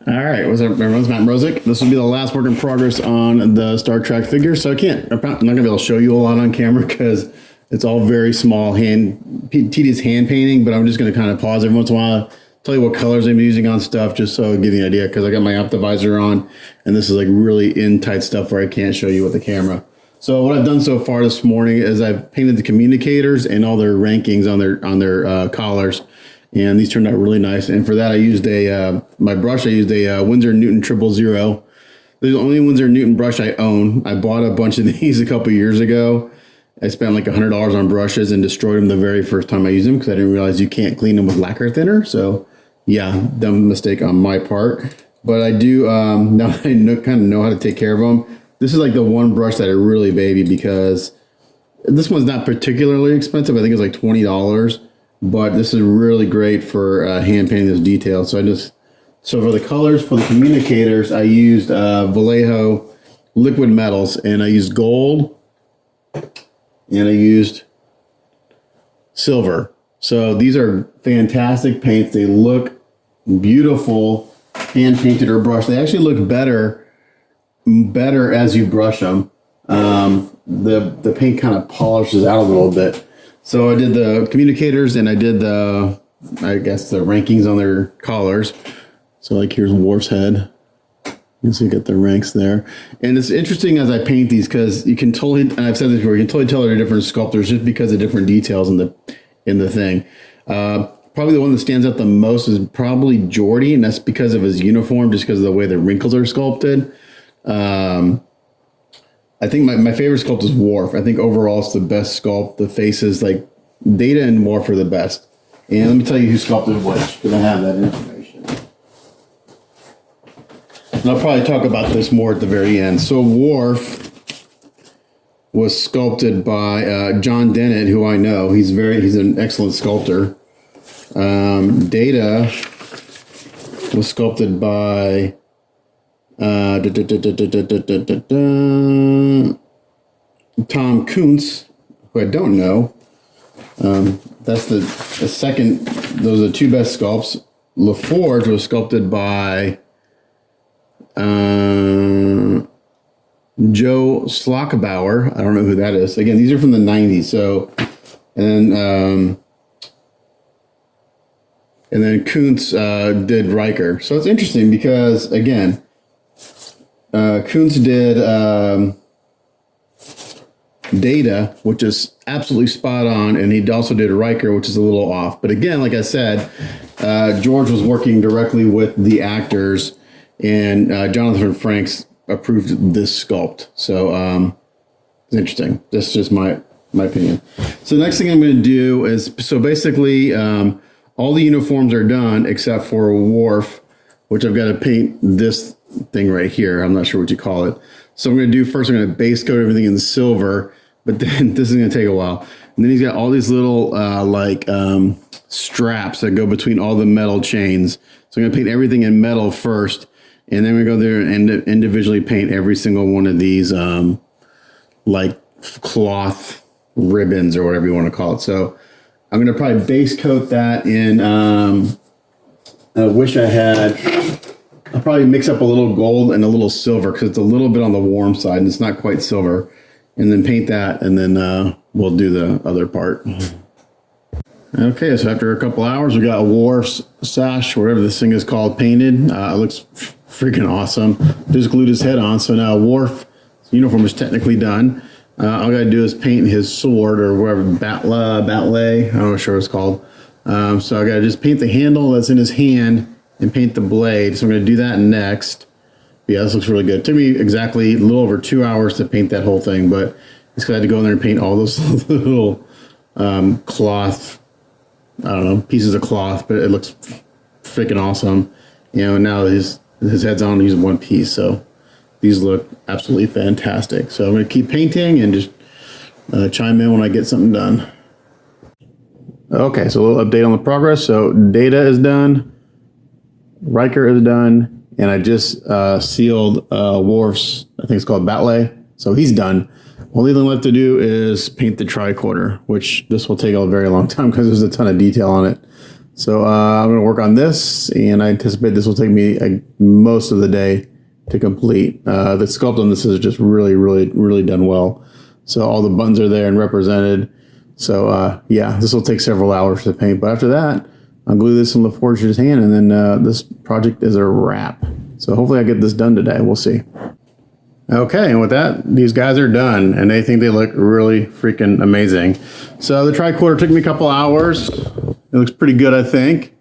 All right, what's up, everyone's Matt Mrozik. This will be the last work in progress on the Star Trek figure, so I'm not going to be able to show you a lot on camera because it's all very small, tedious hand painting, but I'm just going to kind of pause every once in a while, tell you what colors I'm using on stuff, just so I give you an idea, because I got my optivisor on, and this is like really in-tight stuff where I can't show you with the camera. So what I've done so far this morning is I've painted the communicators and all their rankings on their collars. And these turned out really nice. And for that, I used my brush. I used a Winsor Newton 000. This is the only Winsor Newton brush I own. I bought a bunch of these a couple years ago. I spent like $100 on brushes and destroyed them the very first time I used them because I didn't realize you can't clean them with lacquer thinner. So yeah, dumb mistake on my part. But I do, now I kind of know how to take care of them. This is like the one brush that I really baby because this one's not particularly expensive. I think it's like $20. But this is really great for hand painting those details. So for the colors for the communicators, I used Vallejo liquid metals, and I used gold, and I used silver. So these are fantastic paints. They look beautiful, hand painted or brushed. They actually look better as you brush them. The paint kind of polishes out a little bit. So I did the communicators and I did the rankings on their collars. So like here's Worf's head. You see, you get the ranks there. And it's interesting as I paint these because you can totally, and I've said this before, you can totally tell they're different sculptors just because of different details in the thing. Probably the one that stands out the most is probably Geordi, and that's because of his uniform, just because of the way the wrinkles are sculpted. I think my favorite sculpt is Worf. I think overall it's the best sculpt. The faces, like Data and Worf are the best. And let me tell you who sculpted which, because I have that information. And I'll probably talk about this more at the very end. So Worf was sculpted by John Dennett, who I know. He's an excellent sculptor. Data was sculpted by Tom Kuntz, who I don't know. That's the second. Those are the two best sculpts. LaForge was sculpted by Joe Slockbauer. I don't know who that is. Again, these are from the 90s. So, and then Kuntz did Riker. So it's interesting because again, Kuntz did Data, which is absolutely spot on, and he also did Riker, which is a little off. But again, like I said, George was working directly with the actors, and Jonathan Frakes approved this sculpt. So it's interesting. That's just my opinion. So the next thing I'm going to do is, so basically all the uniforms are done except for Worf, which I've got to paint this thing right here. I'm not sure what you call it. So I'm going to do first, I'm going to base coat everything in silver, but then this is going to take a while. And then he's got all these little straps that go between all the metal chains. So I'm going to paint everything in metal first, and then we go there and individually paint every single one of these like cloth ribbons or whatever you want to call it. So I'm going to probably base coat that in, I wish I had, I'll probably mix up a little gold and a little silver because it's a little bit on the warm side and it's not quite silver. And then paint that, and then we'll do the other part. Okay, so after a couple hours, we got Worf's sash, whatever this thing is called, painted. It looks freaking awesome. Just glued his head on, so now Worf's uniform is technically done. All I gotta do is paint his sword, or whatever, batlay, I'm not sure what it's called. So I gotta just paint the handle that's in his hand and paint the blade. So I'm gonna do that next. Yeah, this looks really good. It took me exactly a little over 2 hours to paint that whole thing, but just had to go in there and paint all those little cloth, I don't know, pieces of cloth, but it looks freaking awesome. You know, now his head's on, he's one piece, so these look absolutely fantastic. So I'm going to keep painting and just chime in when I get something done. Okay, so a little update on the progress. So Data is done, Riker is done, and I just sealed Worf's, I think it's called Batley. So he's done. Only thing left to do is paint the tricorder, which this will take a very long time because there's a ton of detail on it. So I'm going to work on this, and I anticipate this will take me most of the day to complete. The sculpt on this is just really done well. So all the buttons are there and represented. So yeah, this will take several hours to paint. But after that, I'll glue this on the forger's hand, and then this project is a wrap. So hopefully I get this done today. We'll see. Okay, and with that, these guys are done, and they think they look really freaking amazing. So the tricorder took me a couple hours. It looks pretty good, I think.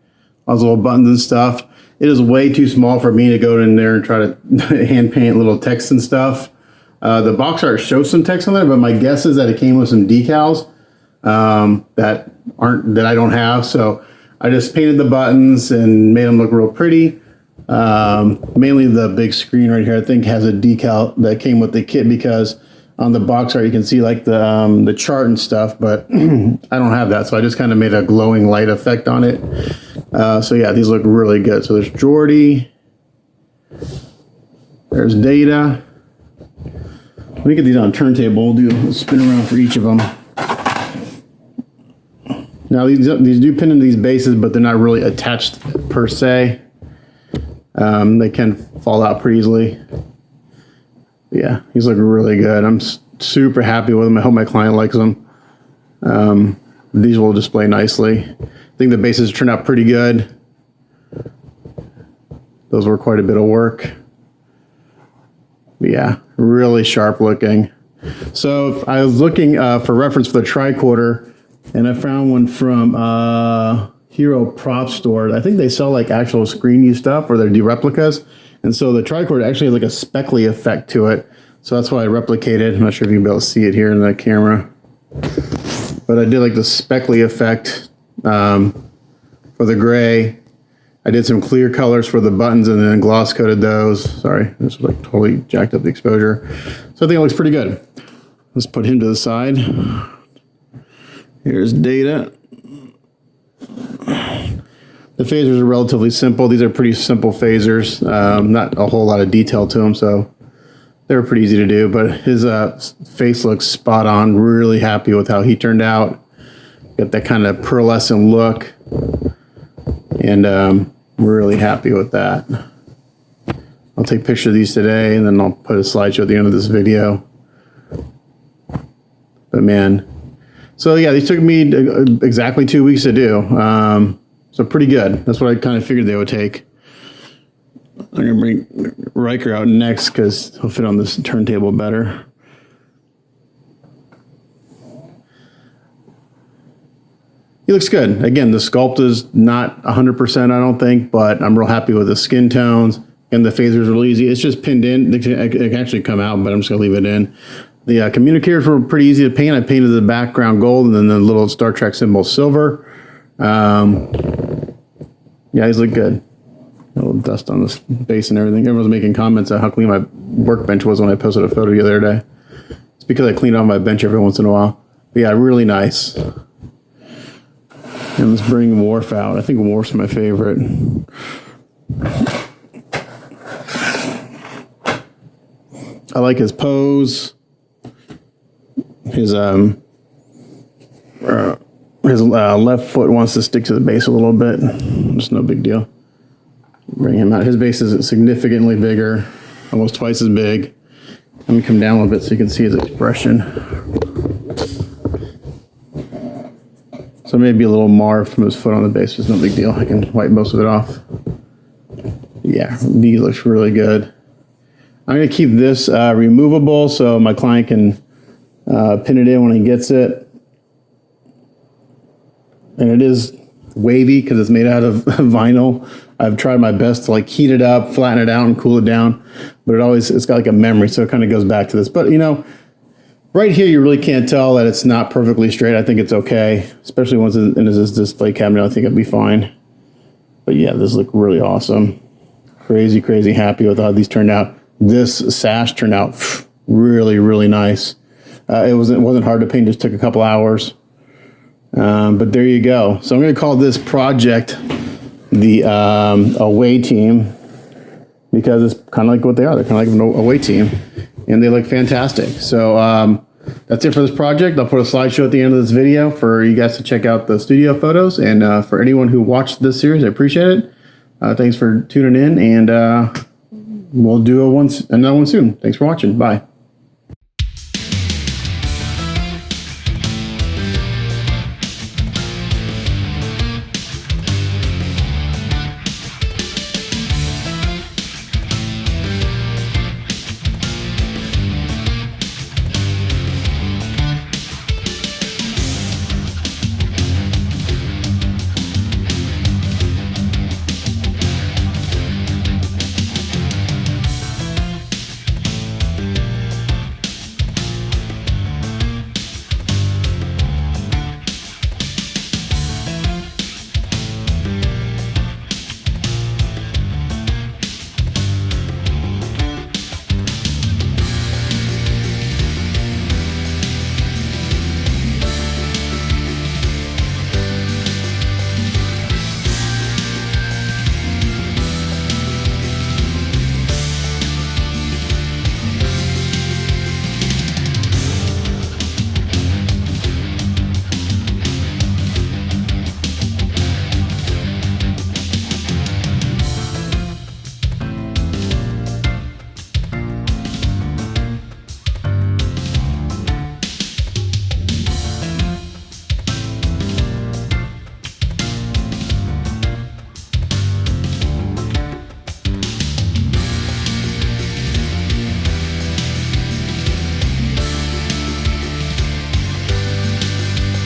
All those little buttons and stuff. It is way too small for me to go in there and try to hand paint little text and stuff. The box art shows some text on there, but my guess is that it came with some decals that I don't have. So I just painted the buttons and made them look real pretty. Mainly the big screen right here, I think, has a decal that came with the kit, because on the box art you can see like the chart and stuff, but I don't have that, so I just kind of made a glowing light effect on it. So yeah, these look really good. So there's Jordy, there's Data. Let me get these on a turntable. We'll spin around for each of them. Now these do pin into these bases, but they're not really attached per se. They can fall out pretty easily. Yeah, these look really good. I'm super happy with them. I hope my client likes them. These will display nicely. I think the bases turned out pretty good. Those were quite a bit of work. But yeah, really sharp looking. So I was looking for reference for the tricorder, and I found one from Hero Prop Store. I think they sell like actual screen use stuff, or they're replicas. And so the tricorder actually has like a speckly effect to it. So that's why I replicated. I'm not sure if you can be able to see it here in the camera. But I did like the speckly effect for the gray. I did some clear colors for the buttons and then gloss coated those. Sorry, this was like totally jacked up the exposure. So I think it looks pretty good. Let's put him to the side. Here's Data. The phasers are relatively simple. These are pretty simple phasers. Not a whole lot of detail to them, so they were pretty easy to do. But his face looks spot on. Really happy with how he turned out. Got that kind of pearlescent look, and really happy with that. I'll take a picture of these today, and then I'll put a slideshow at the end of this video. But man, so yeah, these took me exactly 2 weeks to do. So pretty good. That's what I kind of figured they would take. I'm going to bring Riker out next because he'll fit on this turntable better. He looks good. Again, the sculpt is not 100%, I don't think, but I'm real happy with the skin tones. And the phasers are easy. It's just pinned in. It can actually come out, but I'm just going to leave it in. The communicators were pretty easy to paint. I painted the background gold and then the little Star Trek symbol silver. Yeah, these look good. A little dust on this base and everything. Everyone was making comments on how clean my workbench was when I posted a photo the other day. It's because I clean off my bench every once in a while. But yeah, really nice. And let's bring Worf out. I think Worf's my favorite. I like his pose. His left foot wants to stick to the base a little bit. It's no big deal. Bring him out. His base is significantly bigger, almost twice as big. Let me come down a little bit so you can see his expression. So maybe a little mar from his foot on the base is no big deal. I can wipe most of it off. Yeah, he looks really good. I'm going to keep this removable so my client can pin it in when he gets it. And it is wavy because it's made out of vinyl. I've tried my best to like heat it up, flatten it out, and cool it down. But it's got like a memory, so it kind of goes back to this. But you know, right here you really can't tell that it's not perfectly straight. I think it's okay, especially once it's in this display cabinet. I think it'll be fine. But yeah, this looks really awesome. Crazy happy with how these turned out. This sash turned out really nice. It wasn't hard to paint. Just took a couple hours. But there you go. So I'm going to call this project the Away Team, because it's kind of like what they are. They're kind of like an away team, and they look fantastic. So that's it for this project. I'll put a slideshow at the end of this video for you guys to check out the studio photos. And for anyone who watched this series, I appreciate it. Thanks for tuning in, and we'll do another one soon. Thanks for watching. Bye.